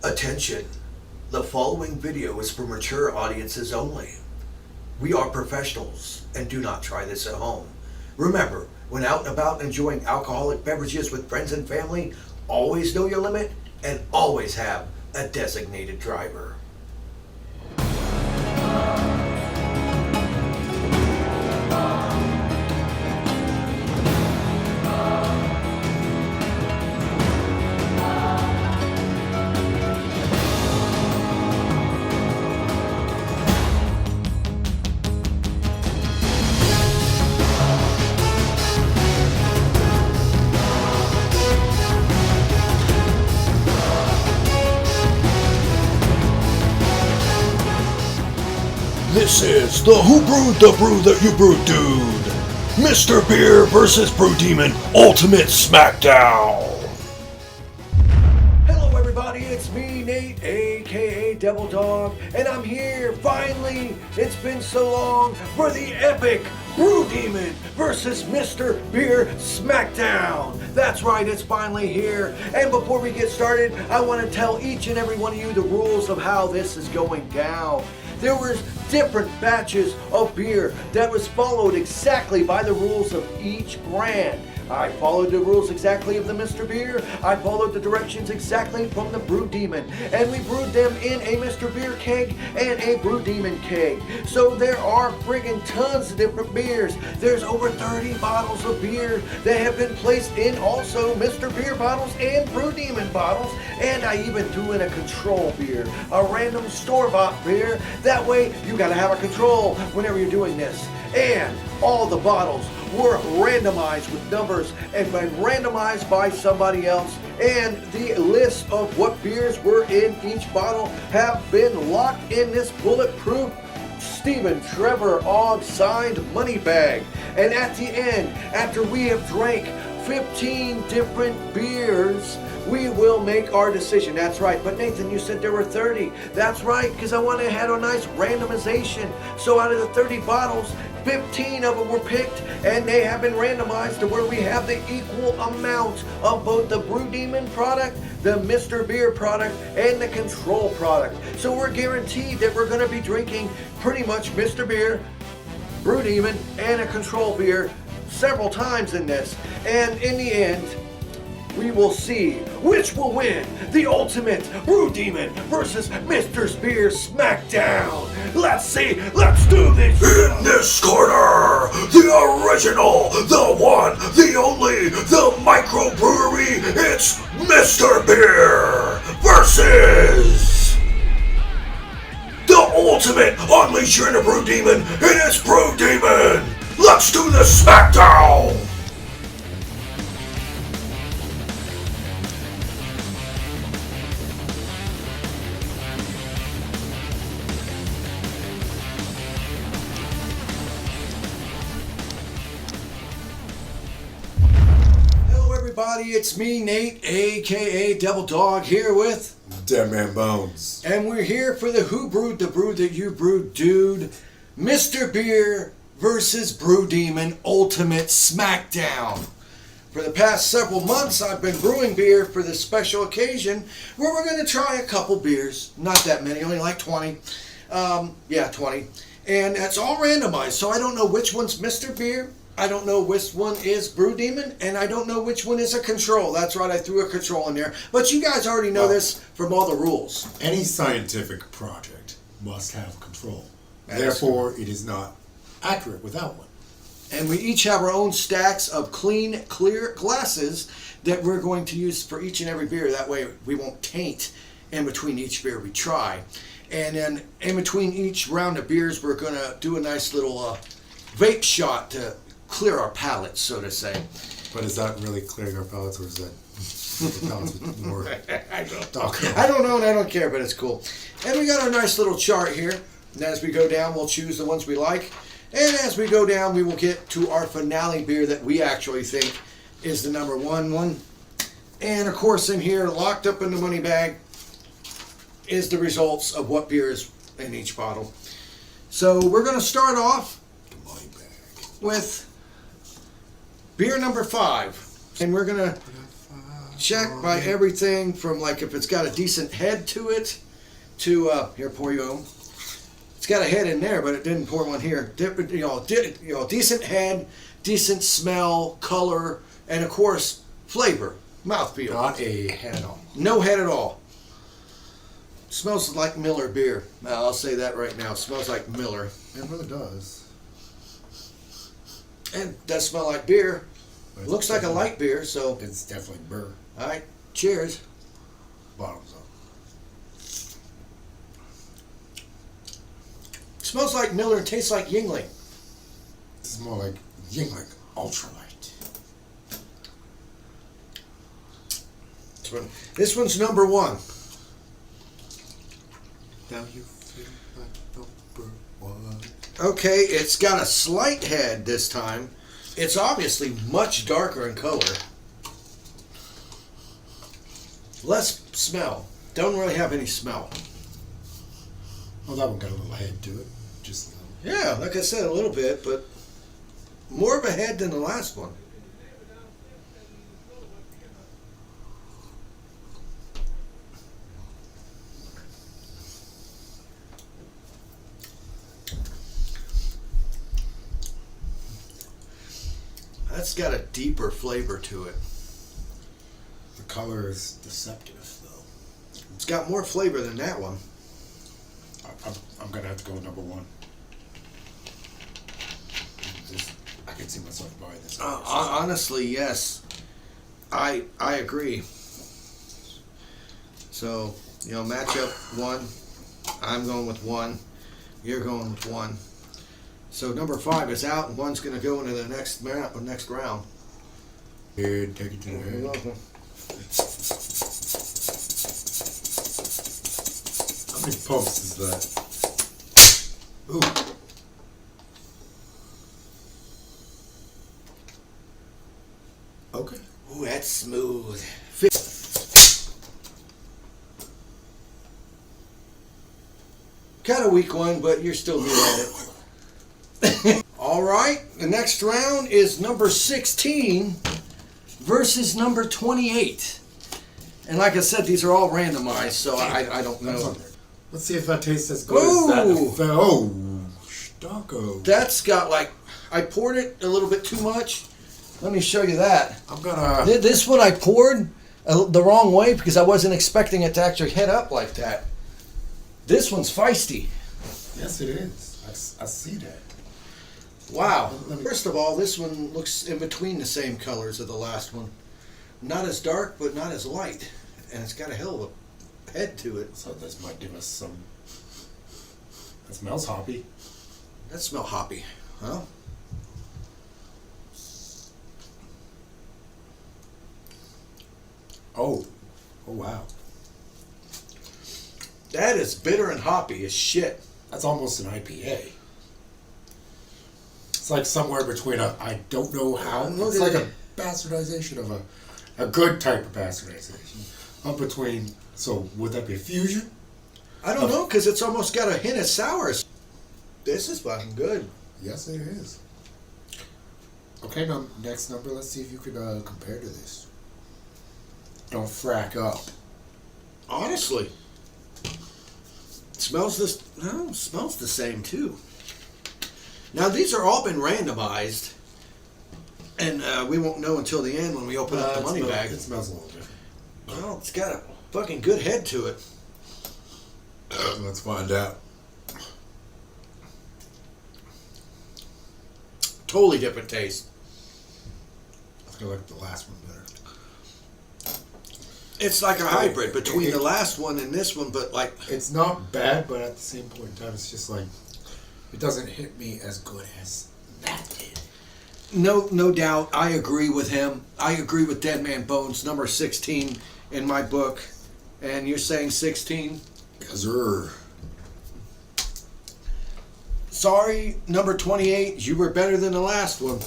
Attention, the following video is for mature audiences only. We are professionals and do not try this at home. Remember, when out and about enjoying alcoholic beverages with friends and family, always know your limit and always have a designated driver. This is the Who Brewed the Brew That You Brewed Dude, Mr. Beer versus Brewdemon Ultimate Smackdown. Hello everybody, it's me, Nate, aka Devil Dog, and I'm here finally. It's been so long for the epic Brewdemon versus Mr. Beer Smackdown. That's right, it's finally here. And before we get started, I want to tell each and every one of you the rules of how this is going down. There was different batches of beer that was followed exactly by the rules of each brand. I followed the rules exactly of the Mr. Beer. I followed the directions exactly from the Brewdemon. And we brewed them in a Mr. Beer keg and a Brewdemon keg. So there are friggin' tons of different beers. There's over 30 bottles of beer that have been placed in also Mr. Beer bottles and Brewdemon bottles. And I even threw in a control beer, a random store-bought beer. That way you gotta have a control whenever you're doing this. And all the bottles were randomized with numbers and been randomized by somebody else, and the list of what beers were in each bottle have been locked in this bulletproof Stephen Trevor Ogg signed money bag. And at the end, after we have drank 15 different beers, we will make our decision. That's right. But Nathan, you said there were 30. That's right, because I wanted to have a nice randomization. So out of the 30 bottles, 15 of them were picked, and they have been randomized to where we have the equal amount of both the Brewdemon product, the Mr. Beer product, and the Control product. So we're guaranteed that we're going to be drinking pretty much Mr. Beer, Brewdemon, and a Control beer several times in this. And in the end, we will see which will win the ultimate Brewdemon versus Mr. Beer Smackdown. Let's see, let's do this. In this corner, the original, the one, the only, the microbrewery, it's Mr. Beer versus the ultimate Unleash Your Inner Brewdemon, and it's Brewdemon. Let's do the Smackdown. It's me, Nate, aka Devil Dog, here with Dead Man Bones. And we're here for the Who Brewed the Brew That You Brewed Dude, Mr. Beer versus Brewdemon Ultimate Smackdown. For the past several months, I've been brewing beer for this special occasion where we're going to try a couple beers. Not that many, only like 20. 20. And it's all randomized, so I don't know which one's Mr. Beer. I don't know which one is Brewdemon, and I don't know which one is a Control. That's right, I threw a Control in there. But you guys already know this from all the rules. Any scientific project must have control. Therefore, it is not accurate without one. And we each have our own stacks of clean, clear glasses that we're going to use for each and every beer. That way we won't taint in between each beer we try. And then in between each round of beers, we're going to do a nice little vape shot to clear our palates, so to say. But is that really clearing our palates, or is that palates with more? I don't know, and I don't care, but it's cool. And we got our nice little chart here. And as we go down, we'll choose the ones we like. And as we go down, we will get to our finale beer that we actually think is the number one. And of course, in here, locked up in the money bag, is the results of what beer is in each bottle. So we're going to start off with beer number 5. And we're going to check by everything from like if it's got a decent head to it, to here, pour you home. It's got a head in there, but it didn't pour one here. Decent head, decent smell, color, and of course flavor, mouthfeel. Not a head at all. No head at all. Smells like Miller beer. I'll say that right now. It smells like Miller. It really does. And it does smell like beer. But Looks like a light beer, so. It's definitely burr. All right, cheers. Bottoms up. Smells like Miller and tastes like Yingling. This is more like Yingling Ultralight. This one's number one. Now you feel like number one. Okay, it's got a slight head this time. It's obviously much darker in color. Less smell. Don't really have any smell. Well, that one got a little head to it. Just a little. Yeah, like I said, a little bit, but more of a head than the last one. That's got a deeper flavor to it. The color is deceptive, though. It's got more flavor than that one. I'm gonna have to go with number one. I can see myself buying this. Honestly, yes. I agree. So, match up one. I'm going with one. You're going with one. So number 5 is out, and one's going to go into the next round. Here, take it to the You're head. welcome. How many pumps is that? Ooh. Okay. Ooh, that's smooth. Kind of weak one, but you're still good at it. All right, the next round is number 16 versus number 28. And like I said, these are all randomized, so I don't know. Let's see if that tastes as good as that. Oh, Stocko. That's got I poured it a little bit too much. Let me show you that. I'm gonna. This one I poured the wrong way because I wasn't expecting it to actually head up like that. This one's feisty. Yes, it is. I see that. Wow. First of all, this one looks in between the same colors of the last one. Not as dark, but not as light. And it's got a hell of a head to it. So this might give us some. That smells hoppy. That smells hoppy. Huh? Oh wow. That is bitter and hoppy as shit. That's almost an IPA. It's like somewhere between I don't know how. It's like a bastardization of a good type of bastardization. Up between. So would that be a fusion? I don't know, because it's almost got a hint of sours. This is fucking good. Yes, it is. Okay, now next number. Let's see if you could compare to this. Don't frack up. Honestly, smells smells the same too. Now these are all been randomized, and we won't know until the end when we open up the money bag. It smells a little different. Well, it's got a fucking good head to it. Let's find out. Totally different taste. I feel like the last one better. It's like a hybrid between the last one and this one, but like It's not bad, but at the same point in time, it's just like it doesn't hit me as good as that did. no doubt. I agree with him. I agree with Dead Man Bones, number 16 in my book, and you're saying 16. Yes, sir. Sorry, number 28. You were better than the last one.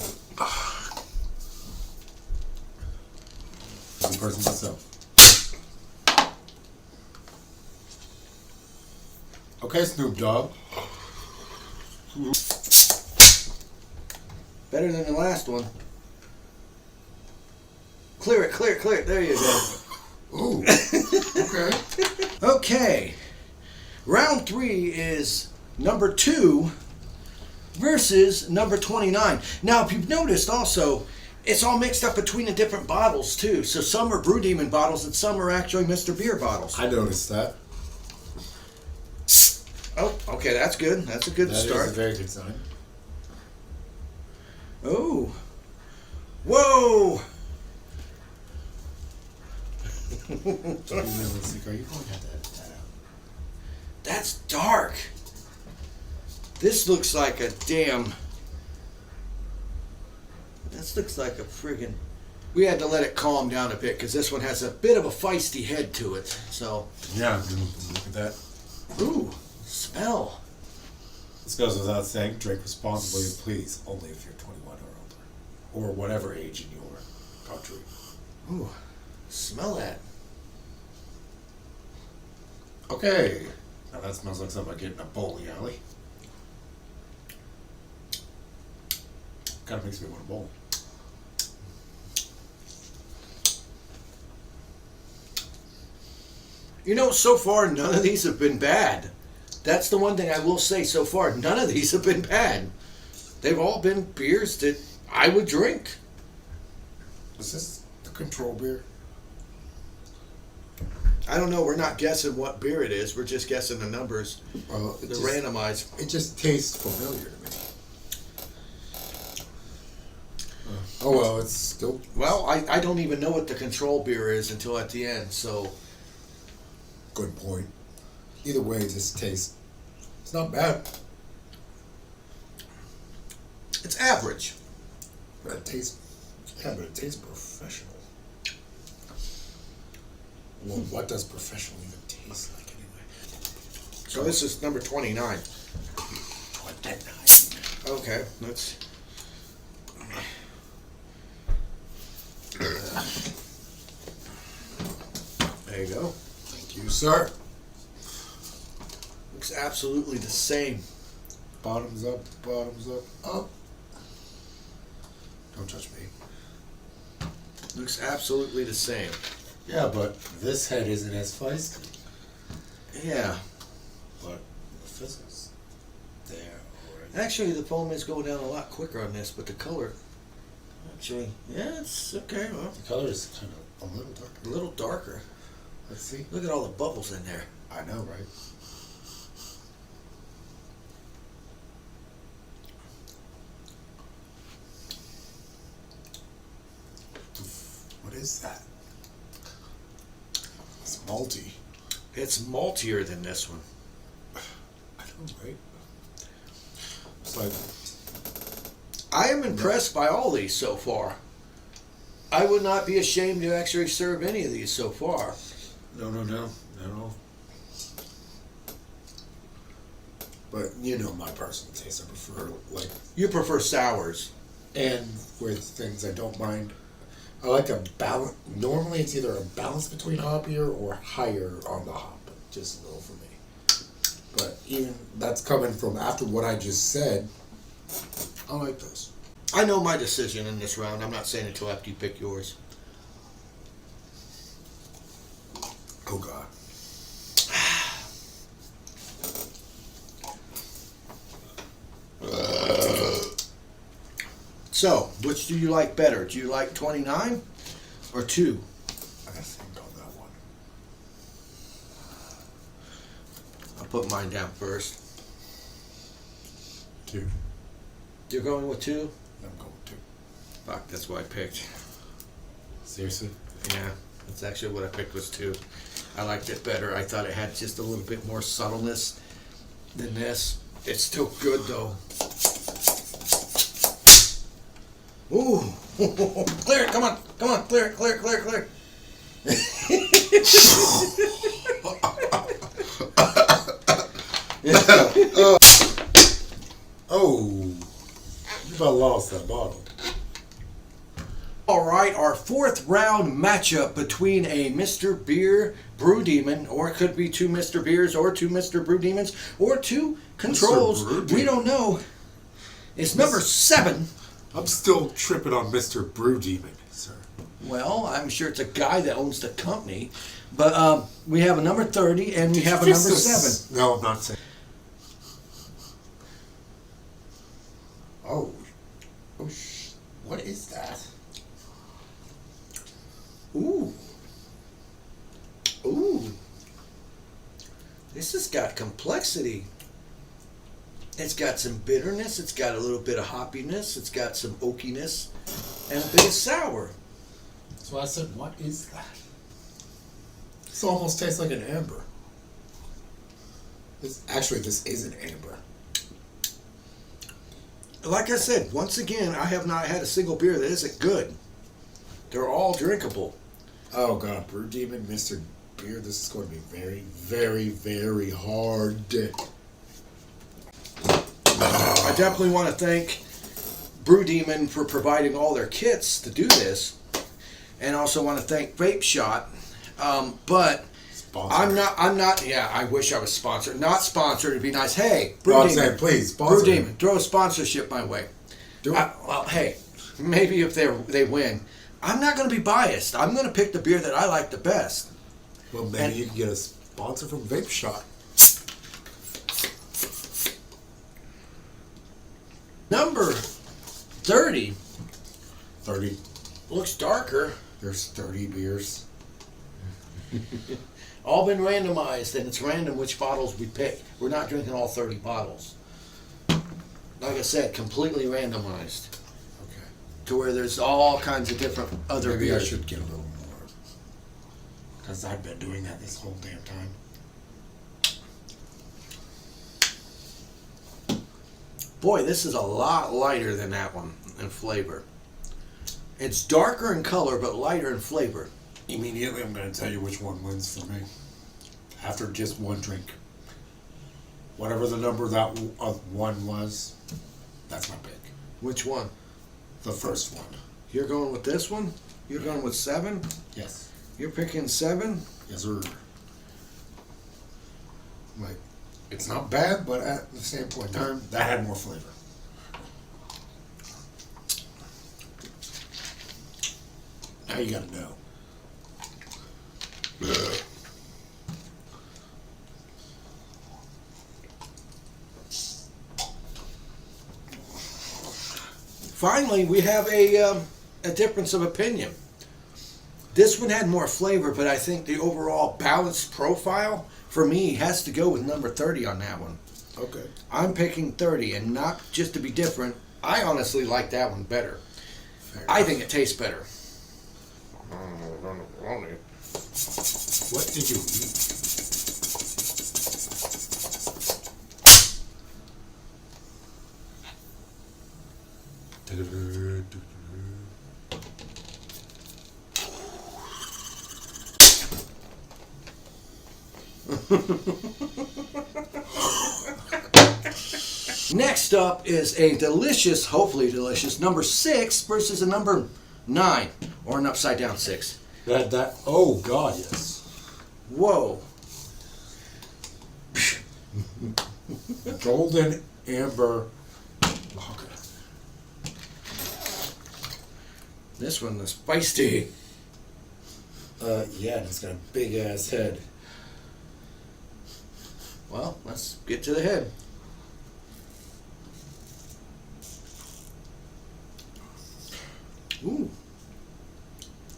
One person myself. Okay, Snoop Dogg. Better than the last one. Clear it, clear it, clear it. There you go. Ooh. Okay. Okay. Round 3 is number 2 versus number 29. Now, if you've noticed also, it's all mixed up between the different bottles too. So some are Brewdemon bottles and some are actually Mr. Beer bottles. I noticed that. Oh, okay, that's good. That's a good start. That is a very good sign. Oh. Whoa! Are you going to have that out? That's dark. This looks like a damn... This looks like a friggin'... We had to let it calm down a bit because this one has a bit of a feisty head to it. So... Yeah, look at that. Ooh, smell. This goes without saying, drink responsibly and please, only if you're 21 or older. Or whatever age in your country. Ooh, smell that. Okay. Now that smells like something I get in a bowling alley. Kind of makes me want to bowl. You know, so far, none of these have been bad. That's the one thing I will say so far. None of these have been bad. They've all been beers that I would drink. Is this the control beer? I don't know. We're not guessing what beer it is. We're just guessing the numbers. They're randomized. It just tastes familiar to me. Oh, well, it's still... Well, I don't even know what the control beer is until at the end, so... Good point. Either way, this tastes... It's not bad. It's average. But it tastes... Yeah, but it tastes professional. Well, what does professional even taste like anyway? So this is number 29. 29. Okay, let's... There you go. Thank you, sir. Looks absolutely the same. Bottoms up, up. Don't touch me. Looks absolutely the same. Yeah, but this head isn't as feisty. Yeah. But the fizzles, there already. Actually, the foam is going down a lot quicker on this, but the color... Actually, yeah, it's okay. Well, The color is kind of a little darker. a little darker. Let's see. Look at all the bubbles in there. I know, right? What is that? It's malty. It's maltier than this one. I know, right? It's like... I am impressed by all these so far. I would not be ashamed to actually serve any of these so far. No. But you know my personal taste. I prefer, like... You prefer sours. And with things I don't mind. I like a balance. Normally it's either a balance between hoppier or higher on the hop. Just a little for me. But even that's coming from after what I just said. I like those. I know my decision in this round. I'm not saying until after you pick yours. Oh God. So, which do you like better? Do you like 29 or 2? I gotta think on that one. I'll put mine down first. 2. You're going with 2? I'm going 2. Fuck, that's what I picked. Seriously? Yeah, that's actually what I picked was 2. I liked it better. I thought it had just a little bit more subtleness than this. It's still good though. Ooh, clear it! Come on, clear it! Oh, you about lost that bottle. All right, our 4th round matchup between a Mr. Beer Brewdemon, or it could be 2 Mr. Beers, or 2 Mr. Brewdemons, or 2 controls. We don't know. It's number 7. I'm still tripping on Mr. Brewdemon, sir. Well, I'm sure it's a guy that owns the company. But we have a number 30 and we have a number 7. No, I'm not saying. Oh, what is that? Ooh. Ooh. This has got complexity. It's got some bitterness. It's got a little bit of hoppiness. It's got some oakiness and a bit of sour. So I said, what is that? This almost tastes like an amber. This is an amber. Like I said, once again, I have not had a single beer that isn't good. They're all drinkable. Oh God, Brewdemon, Mr. Beer, this is going to be very, very, very hard. I definitely want to thank Brewdemon for providing all their kits to do this, and also want to thank Vape Shot. But Sponsored. I'm not. Yeah, I wish I was sponsored. Not sponsored. It'd be nice. Hey, No, I'm Brewdemon, saying, please, sponsor me. Brewdemon, throw a sponsorship my way. Do it. Well, hey, maybe if they win, I'm not going to be biased. I'm going to pick the beer that I like the best. Well, maybe you can get a sponsor from Vape Shot. Number 30 30. looks darker. There's 30 beers. All been randomized, and it's random which bottles we pick. We're not drinking all 30 bottles. Like I said, completely randomized Okay. to where there's all kinds of different other Maybe I beers. should get a little more. Because I've been doing that this whole damn time. Boy, this is a lot lighter than that one in flavor. It's darker in color, but lighter in flavor. Immediately, I'm going to tell you which one wins for me. After just one drink. Whatever the number that one was, that's my pick. Which one? The first one. You're going with this one? You're going with 7? Yes. You're picking 7? Yes, sir. Like, it's not bad, but at the same point in time, that had more flavor. Now you gotta know. Finally, we have a difference of opinion. This one had more flavor, but I think the overall balanced profile, for me, has to go with number 30 on that one. Okay. I'm picking 30, and not just to be different. I honestly like that one better. Fair I enough. think it tastes better. What did you eat? Next up is a delicious, hopefully delicious, number 6 versus a number 9, or an upside down 6. Oh God, yes. Whoa. Golden Amber Lager. This one is feisty. Yeah, and it's got a big ass head. Well, let's get to the head. Ooh.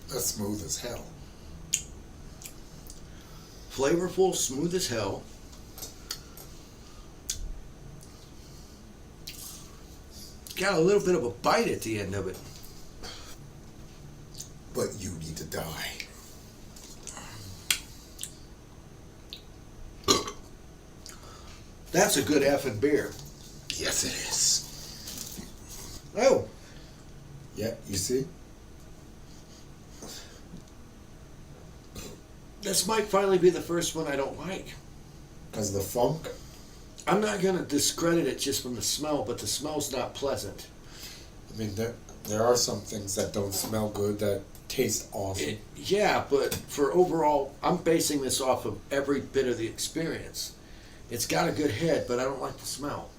That's smooth as hell. Flavorful, smooth as hell. Got a little bit of a bite at the end of it. But you need to die. That's a good effing beer. Yes, it is. Oh, Yeah, you see? this might finally be the first one I don't like. Because the funk. I'm not going to discredit it just from the smell, but the smell's not pleasant. I mean, there are some things that don't smell good that taste awesome. Yeah, but for overall, I'm basing this off of every bit of the experience. It's got a good head, but I don't like the smell.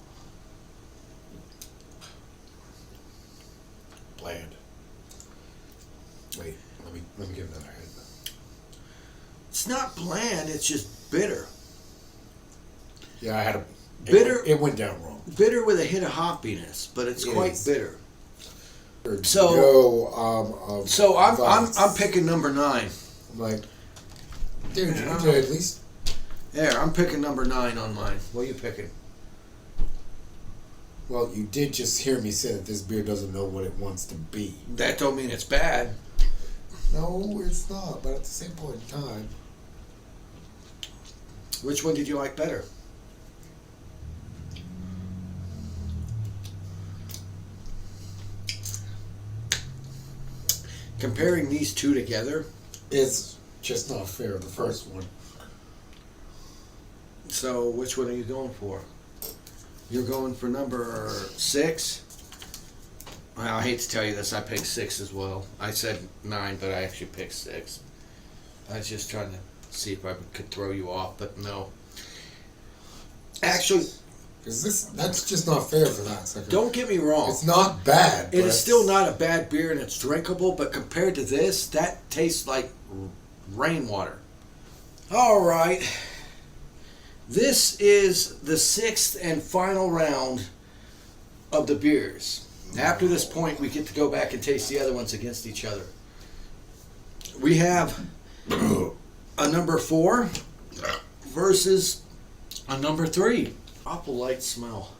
Bland. Wait. Let me give another hit. It's not bland, it's just bitter. Yeah, I had a bitter. It went down wrong. Bitter with a hit of hoppiness, but it's quite bitter. So I'm picking number 9. I'm like, dude, you need to at least. There, I'm picking number 9 on mine. What are you picking? Well, you did just hear me say that this beer doesn't know what it wants to be. That don't mean it's bad. No, it's not. But at the same point in time, which one did you like better? Comparing these two together, it's just not fair. The first one. So, which one are you going for? You're going for number 6? Well, I hate to tell you this, I picked 6 as well. I said 9, but I actually picked 6. I was just trying to see if I could throw you off, but no. Actually, that's just not fair for that. Second. Don't get me wrong. It's not bad. It is still not a bad beer, and it's drinkable, but compared to this, that tastes like rainwater. All right. This is the 6th and final round of the beers. After this point, we get to go back and taste the other ones against each other. We have a number 4 versus a number 3. Awful light smell.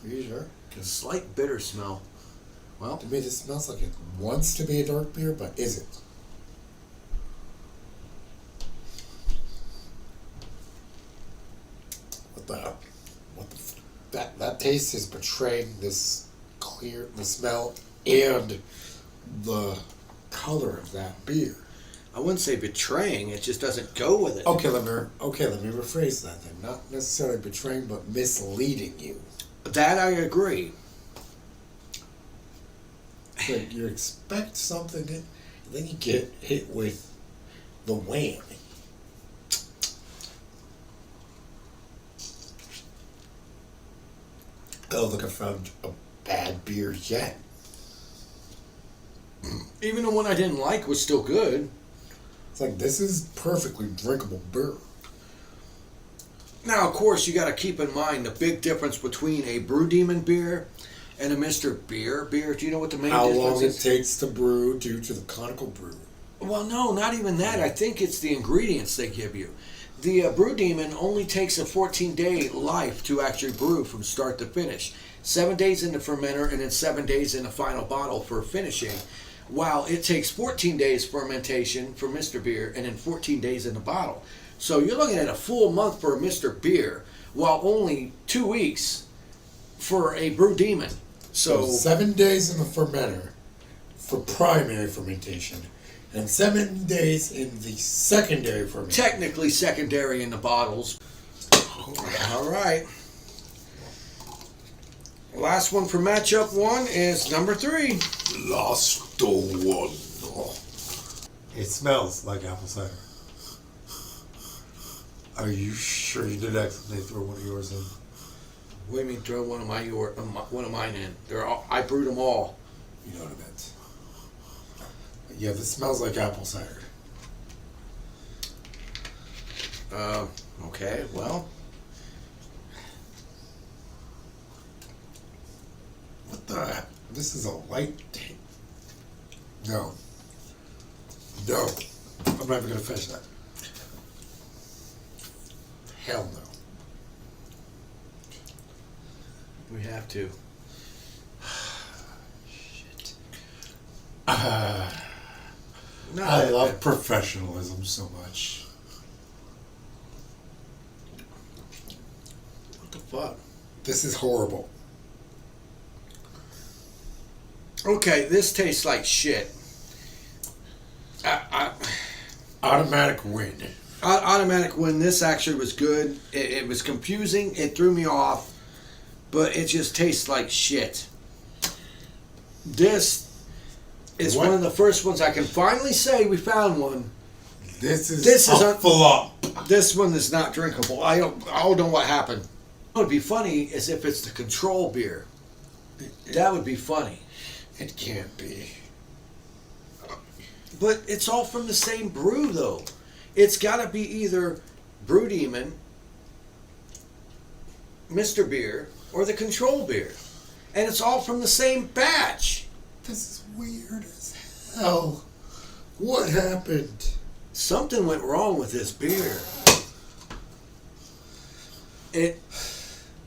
Are you sure? A slight bitter smell. Well, to me, this smells like it wants to be a dark beer, but isn't. That taste is betraying the smell and the color of that beer. I wouldn't say betraying, it just doesn't go with it. Okay, let me rephrase that then. Not necessarily betraying, but misleading you. That I agree. So you expect something, and then you get hit with the whammy. I don't think I found a bad beer yet. Even the one I didn't like was still good. It's like, this is perfectly drinkable beer. Now, of course, you got to keep in mind the big difference between a Brewdemon beer and a Mr. Beer beer. Do you know what the main difference is? How long it takes to brew due to the conical brew. Well, no, not even that. I think it's the ingredients they give you. The Brewdemon only takes a 14-day life to actually brew from start to finish. 7 days in the fermenter and then 7 days in the final bottle for finishing. While it takes 14 days fermentation for Mr. Beer and then 14 days in the bottle. So you're looking at a full month for a Mr. Beer, while only 2 weeks for a Brewdemon. So 7 days in the fermenter for primary fermentation, and 7 days in the secondary fermentation. Technically secondary in the bottles. All right. Last one for matchup 1 is number 3. Last one. It smells like apple cider. Are you sure you did accidentally throw one of yours in? What do you mean throw one of mine in? I brewed them all. You know what I meant. Yeah, this smells like apple cider. Okay, well. What the? This is a light tape. No. No. I'm not even going to finish that. Hell no. We have to. Shit. No, I love professionalism so much. What the fuck? This is horrible. Okay, this tastes like shit. Automatic win. Automatic win. This actually was good. It was confusing. It threw me off. But it just tastes like shit. This is one of the first ones I can finally say we found one. This is a flop. This one is not drinkable. I don't know what happened. What would be funny is if it's the control beer. That would be funny. It can't be. But it's all from the same brew, though. It's got to be either Brewdemon, Mr. Beer, or the Control Beer. And it's all from the same batch. This is weird as hell. What happened? Something went wrong with this beer. It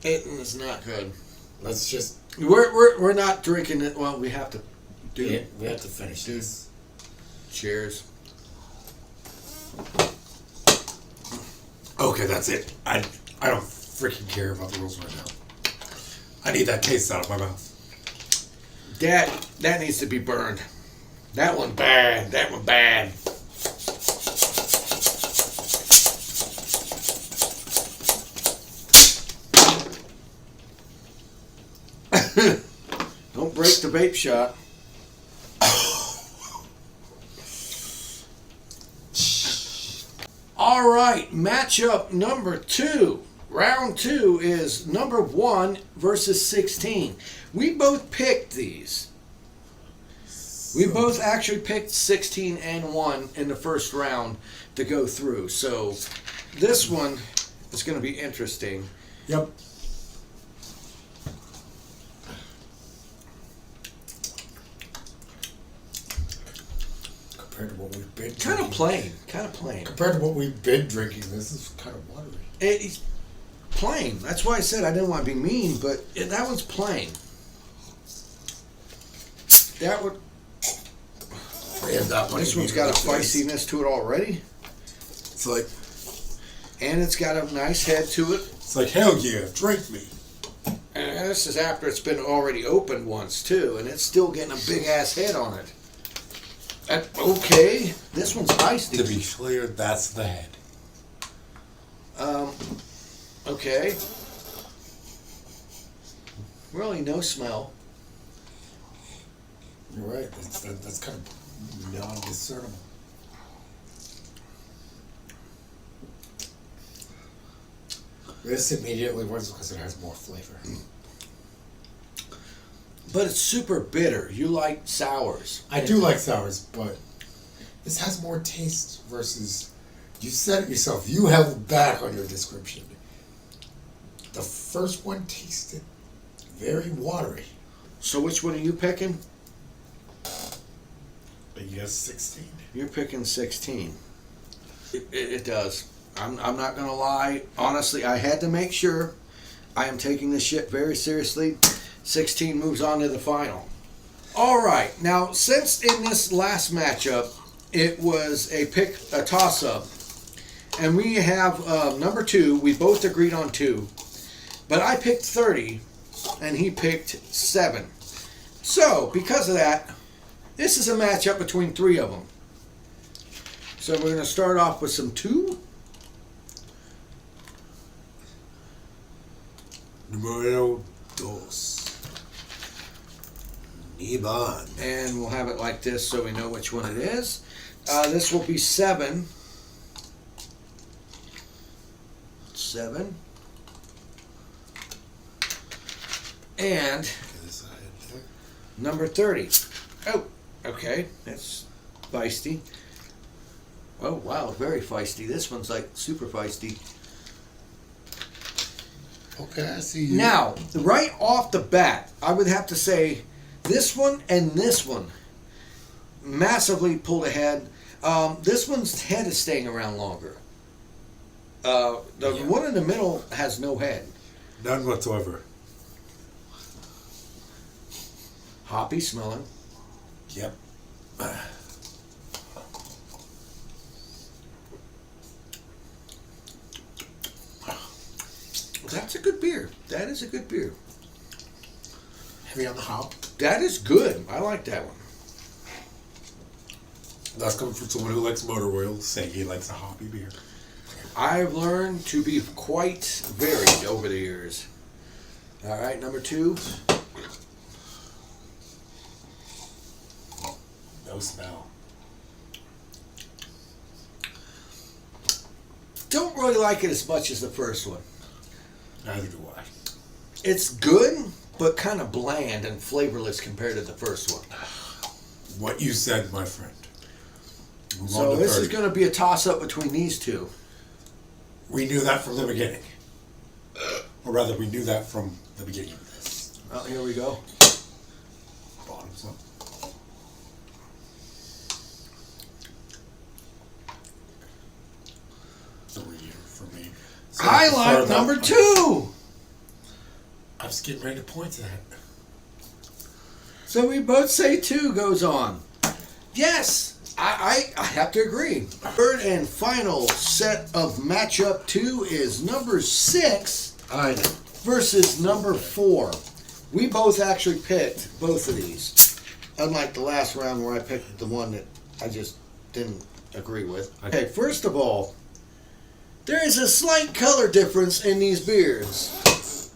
is not good. Let's just... We're not drinking it. Well, we have to do Yeah, it. we have to finish this. Cheers. Okay, that's it. I don't freaking care about the rules right now. I need that taste out of my mouth. That needs to be burned. That one bad. That one bad. Don't break the vape shot. All right, matchup number 2. Round 2 is number 1 versus 16. We both picked these. We both actually picked 16 and 1 in the first round to go through. So this one is going to be interesting. Yep. Compared to what we've been Kind of drinking. plain. Compared to what we've been drinking, this is kind of watery. It's plain. That's why I said I didn't want to be mean, but that one's plain. That would. And that one This one's got a feistiness to it already, It's like and it's got a nice head to it. it's like hell yeah, drink me. And this is after it's been already opened once too, and it's still getting a big ass head on it. Okay, this one's feisty. To be clear, that's the head. Okay. Really no smell. You're right. That's kind of non-discernible. This immediately works because it has more flavor. But it's super bitter. You like sours. I do like sours, but this has more taste versus... You said it yourself. You held back on your description. The first one tasted very watery. So which one are you picking? I guess 16. You're picking 16. It does. I'm not going to lie. Honestly, I had to make sure. I am taking this shit very seriously. 16 moves on to the final. All right. Now, since in this last matchup, it was a toss-up, and we have number 2. We both agreed on 2. But I picked 30, and he picked 7. So, because of that, this is a matchup between 3 of them. So we're going to start off with some 2. Numero dos. Iban. And we'll have it like this so we know which one it is. This will be 7. 7. And number 30. Oh, okay. That's feisty. Oh, wow. Very feisty. This one's like super feisty. Okay, I see you. Now, right off the bat, I would have to say this one and this one massively pulled ahead. This one's head is staying around longer. The one in the middle has no head. None whatsoever. Hoppy smelling. Yep. That's a good beer. That is a good beer. Heavy on the hop. That is good. I like that one. That's coming from someone who likes motor oil, saying he likes a hoppy beer. I've learned to be quite varied over the years. All right, number 2. No smell. Don't really like it as much as the first one. Neither do I. It's good, but kind of bland and flavorless compared to the first one. What you said, my friend. Move So on to this 30. is going to be a toss-up between these two. We knew that from the beginning. Or rather, we knew that from the beginning of this. Oh, here we go. Bottoms up. Three for me. So I prefer like that number one. 2. I was getting ready to point to that. So we both say 2 goes on. Yes, I have to agree. Third and final set of matchup 2 is number 6 I know. versus number 4. We both actually picked both of these. Unlike the last round where I picked the one that I just didn't agree with. Okay, first of all, there is a slight color difference in these beers.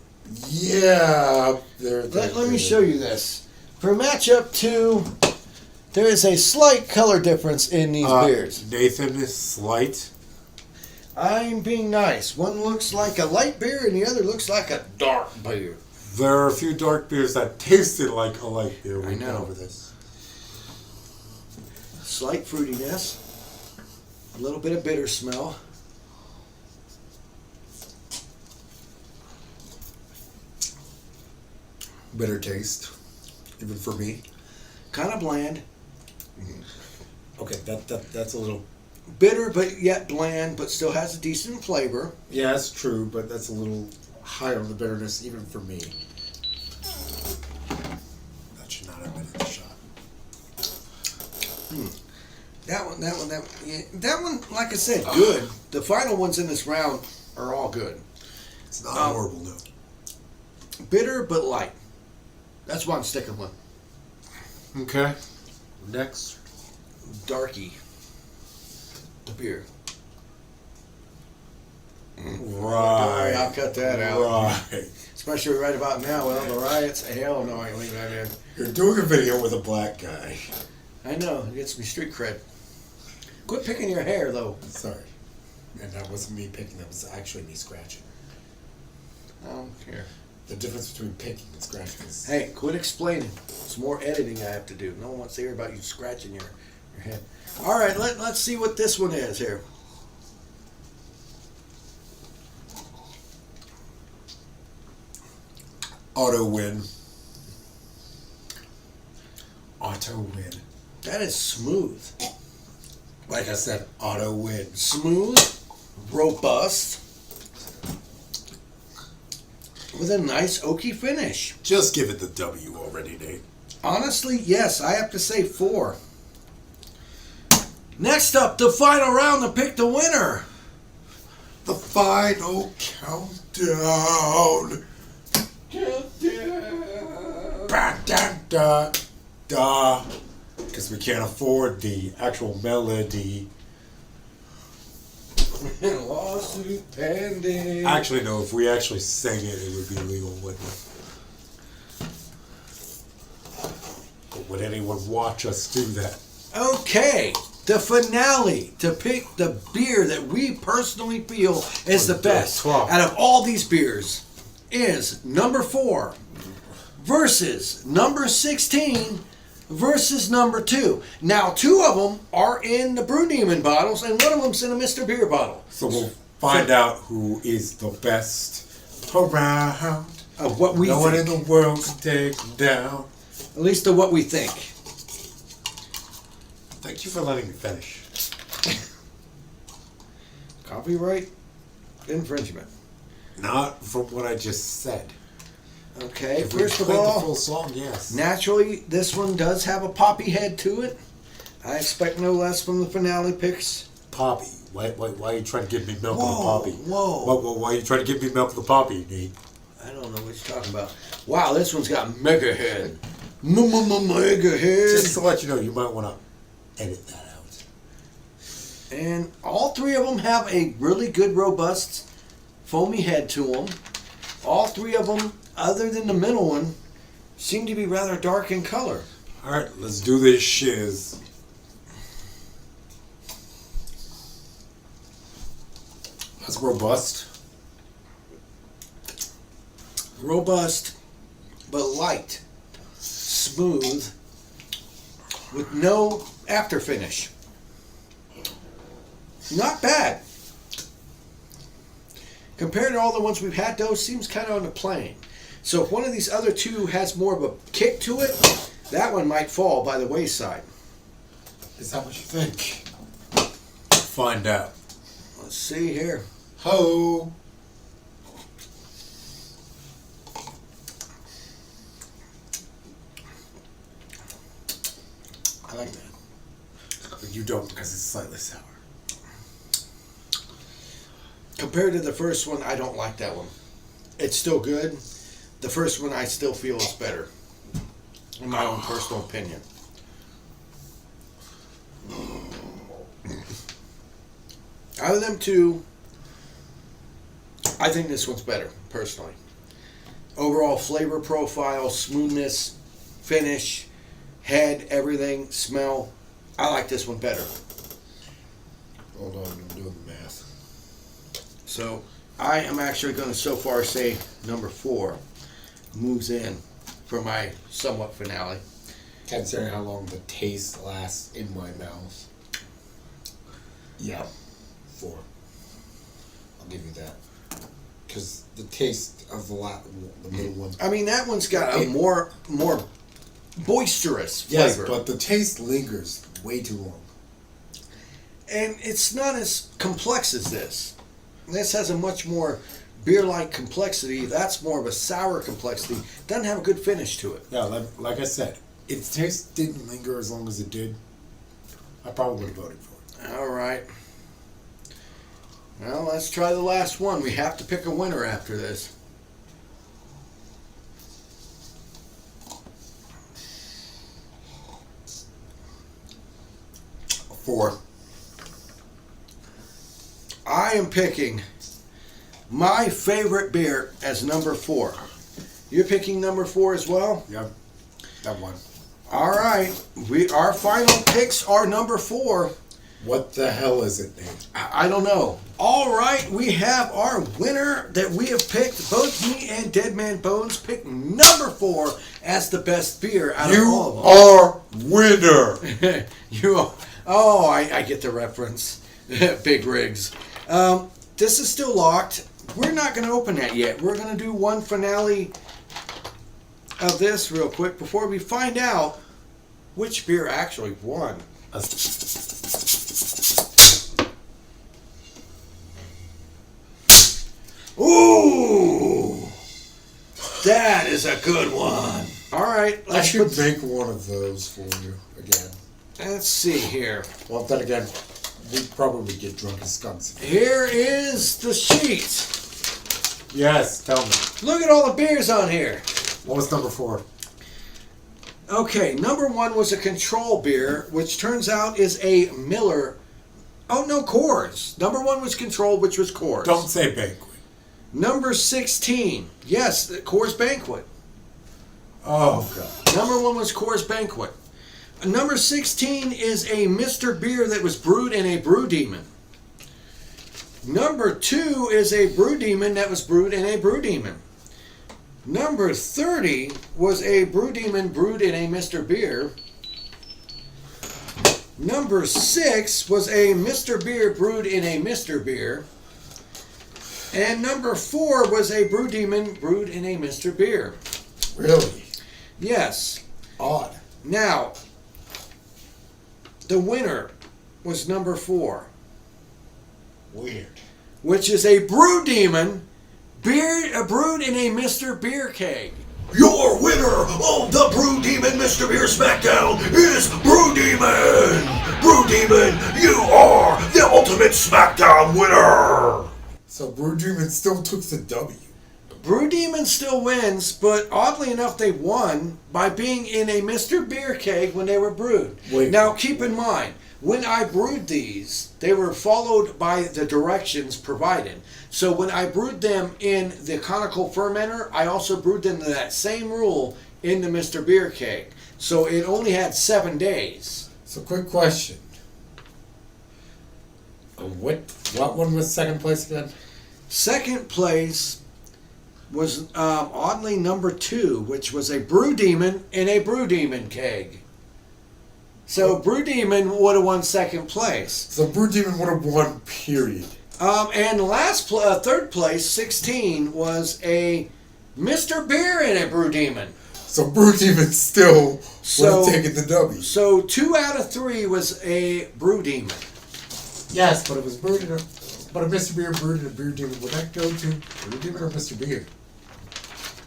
Yeah. Let me show you this. For matchup 2, there is a slight color difference in these beers. Nathan is slight. I'm being nice. One looks like a light beer and the other looks like a dark beer. There are a few dark beers that tasted like a light beer. I We know. went over this. Slight fruitiness. A little bit of bitter smell. Bitter taste, even for me. Kind of bland. Okay, that's a little. Bitter but yet bland, but still has a decent flavor. Yeah, that's true, but that's a little high on the bitterness, even for me. That should not have been in the shot. That one, like I said, good. The final ones in this round are all good. It's not a horrible note. Bitter but light. That's what I'm sticking with. Okay. Next. Darky. The beer. Right. I'll cut that out. Right. Especially right about now with all the riots. Hell no, I ain't leaving that in. You're doing a video with a black guy. I know, it gets me street cred. Quit picking your hair, though. Sorry. And that wasn't me picking, that was actually me scratching. I don't care. The difference between picking and scratching is. Hey, quit explaining. It's more editing I have to do. No one wants to hear about you scratching your head. All right, let's see what this one is here. Auto win. Auto win. That is smooth. Like I said, auto win. Smooth, robust, with a nice oaky finish. Just give it the W already, Nate. Honestly, yes, I have to say 4. Next up, the final round to pick the winner. The final countdown. Da, da, da, da. Because we can't afford the actual melody. Lawsuit pending. Actually, no, if we actually sang it, it would be legal, wouldn't it? But would anyone watch us do that? Okay, the finale to pick the beer that we personally feel is the best out of all these beers is number 4 versus number 16 versus number 2. Now, 2 of them are in the Brewdemon bottles, and one of them's in a Mr. Beer bottle. So we'll find out who is the best around. Of what we No one think. in the world can take them down. At least of what we think. Thank you for letting me finish. Copyright infringement. Not from what I just said. Okay, If we first of played the all, full song, yes. naturally, this one does have a poppy head to it. I expect no less from the finale picks. Poppy. Why are you trying to give me milk with a Whoa, poppy? whoa. Why are you trying to give me milk with a poppy, Nate? I don't know what you're talking about. Wow, this one's got mega head. Mega head. Just to let you know, you might want to edit that out. And all 3 of them have a really good, robust, foamy head to them. All 3 of them, other than the middle one, seem to be rather dark in color. All right, let's do this shiz. That's robust. Robust, but light. Smooth, with no after finish. not bad. Compared to all the ones we've had, though, seems kind of on the plane. So if one of these other two has more of a kick to it, that one might fall by the wayside. Is that what you think? Find out. Let's see here. Ho! I like that. But you don't because it's slightly sour. Compared to the first one, I don't like that one. It's still good. The first one I still feel is better. In my own personal opinion. Out of them two, I think this one's better, personally. Overall flavor profile, smoothness, finish, head, everything, smell. I like this one better. Hold on, I'm doing the math. So I am actually going to so far say number 4 moves in for my somewhat finale. Considering how long the taste lasts in my mouth. Yeah, 4. I'll give you that. Because the taste of the middle one. I mean, that one's got a more boisterous Yes, flavor. but the taste lingers way too long. And it's not as complex as this. This has a much more beer-like complexity. That's more of a sour complexity. Doesn't have a good finish to it. Yeah, like I said, if the taste didn't linger as long as it did, I probably would have voted for it. All right. Well, let's try the last one. We have to pick a winner after this. Four. I am picking my favorite beer as number 4. You're picking number 4 as well? Yep, that one. All right. Our final picks are number 4. What the hell is it, Nate? I don't know. All right, we have our winner that we have picked. Both me and Dead Man Bones picked number 4 as the best beer out of all of them. You are winner. You are. Oh, I get the reference. Big rigs. This is still locked. We're not going to open that yet. We're going to do one finale of this real quick before we find out which beer actually won. Ooh, that is a good one. All right, I should make one of those for you again. Let's see here. Well, then again, we'd probably get drunk as skunks. Here is the sheet. Yes, tell me. Look at all the beers on here. What was number 4? Okay, number 1 was a Control beer, which turns out is a Miller. Oh, no, Coors. Number 1 was Control, which was Coors. Don't say banquet. Number 16. Yes, the Coors Banquet. Oh, God. Number 1 was Coors Banquet. Number 16 is a Mr. Beer that was brewed in a Brewdemon. Number 2 is a Brewdemon that was brewed in a Brewdemon. Number 30 was a Brewdemon brewed in a Mr. Beer. Number 6 was a Mr. Beer brewed in a Mr. Beer. And number 4 was a Brewdemon brewed in a Mr. Beer. Really? Yes. Odd. Now, the winner was number 4, Weird. which is a Brewdemon beer brewed in a Mr. Beer keg. Your winner of the Brewdemon Mr. Beer Smackdown is Brewdemon! Brewdemon, you are the ultimate Smackdown winner! So Brewdemon still took the W. Brewdemon still wins, but oddly enough, they won by being in a Mr. Beer keg when they were brewed. Wait. Now, keep in mind, when I brewed these, they were followed by the directions provided. So when I brewed them in the conical fermenter, I also brewed them to that same rule in the Mr. Beer keg. So it only had 7 days. So quick question. What one was second place again? Second place was oddly number 2, which was a Brewdemon in a Brewdemon keg. So Brewdemon would have won second place. So Brewdemon would have won, period. And third place, 16, was a Mr. Beer in it, Brewdemon. So Brewdemon still would have taken the W. So 2 out of 3 was a Brewdemon. Yes, but it was brewed in a... But a Mr. Beer brewed in a Brewdemon. Would that go to Brewdemon or Mr. Beer?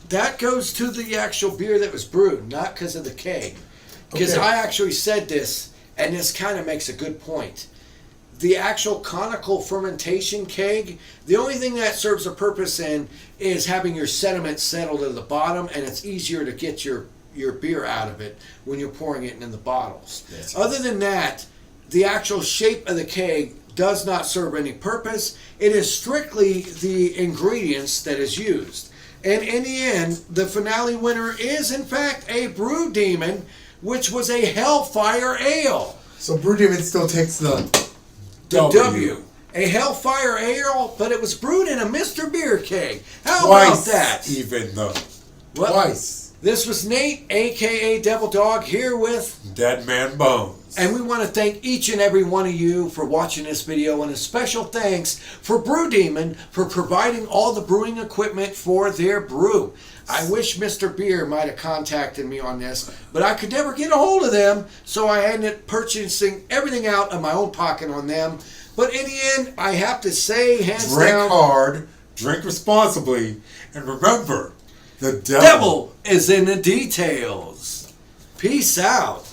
That goes to the actual beer that was brewed, not because of the keg. Because Okay. I actually said this, and this kind of makes a good point. The actual conical fermentation keg, the only thing that serves a purpose in is having your sediment settled at the bottom, and it's easier to get your beer out of it when you're pouring it in the bottles. Yes. Other than that, the actual shape of the keg does not serve any purpose. It is strictly the ingredients that is used. And in the end, the finale winner is in fact a Brewdemon, which was a Hellfire Ale. So Brewdemon still takes the W. A Hellfire Ale, but it was brewed in a Mr. Beer keg. How Twice, about that? even though. What? Twice. This was Nate, a.k.a. Devil Dog, here with... Dead Man Bones. And we want to thank each and every one of you for watching this video, and a special thanks for Brewdemon for providing all the brewing equipment for their brew. I wish Mr. Beer might have contacted me on this, but I could never get a hold of them, so I ended up purchasing everything out of my own pocket on them. But in the end, I have to say, hands Drink down, hard, drink responsibly, and remember, the devil is in the details. Peace out.